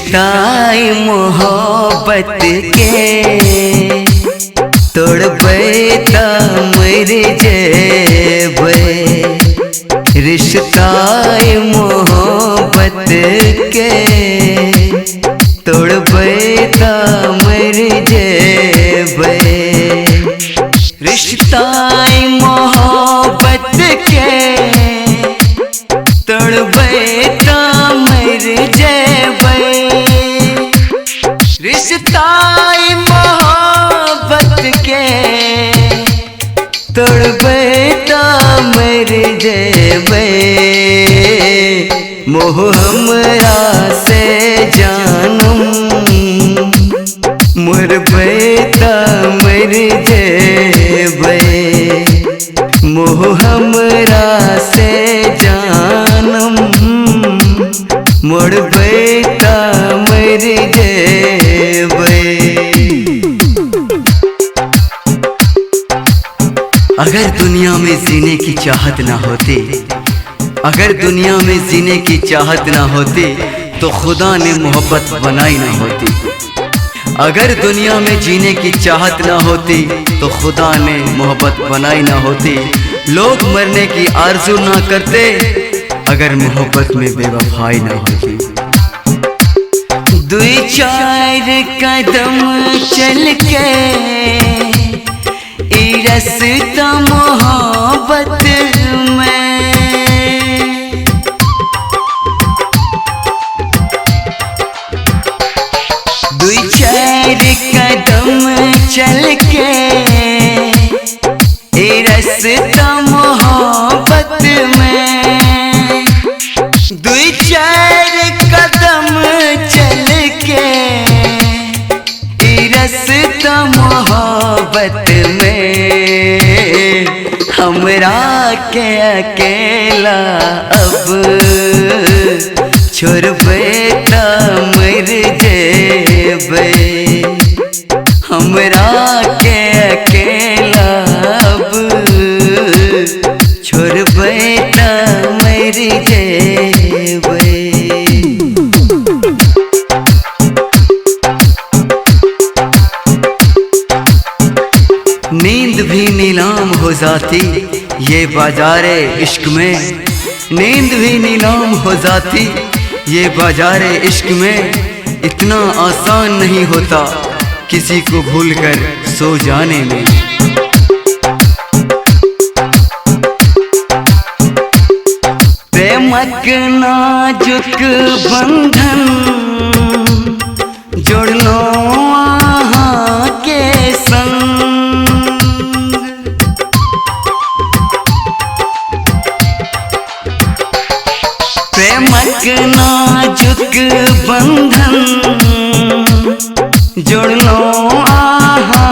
रिश्ताई मोहब्बत के तोड़बे त मर जेबै। रिश्ताई मोहब्बत के तोड़बे त मर जेबै। रिश्ताई मोहब्बत के तोड़बे त मर जेबै। रिश्ताई मोहब्बत के तोड़बे त मर जेबै। मोह हमरा से जानम मरबै त मर जेबै। मोह हमरा से जानम मरबै त मर जेबै। अगर दुनिया में जीने की चाहत ना होती, अगर दुनिया में जीने की चाहत ना होती तो खुदा ने मोहब्बत बनाई ना होती। अगर दुनिया में जीने की चाहत ना होती तो खुदा ने मोहब्बत बनाई ना होती। लोग मरने की आरज़ू ना करते अगर मोहब्बत में बेवफाई ना होती। दुई चार कदम चल के रस्ता मोहब्बत में, दुई चार कदम चल के रस्ता मोहब्बत में। दुई चार कदम चल के रस्ता मोहब्बत में। हमरा के अकेला अब छोड़बे त मर जेबै। हमरा के अकेला अब छोड़बे त मर जेबै। नींद भी नीलाम हो जाती ये बाजारे इश्क में। नींद भी नीलाम हो जाती ये बाजारे इश्क में। इतना आसान नहीं होता किसी को भूलकर सो जाने में। प्रेमक नाजुक बंधन जोड़ लो वहाँ के संग। प्रेमक नाजुक बंधन जोड़ लो आहा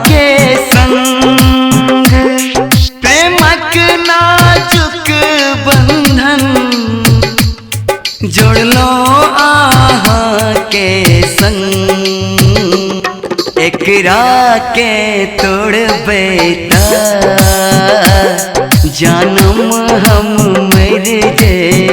के संग। प्रेमक नाजुक बंधन जोड़ लो आहा के संग। एकरा के तोड़बे त जानम हम मर जेबै।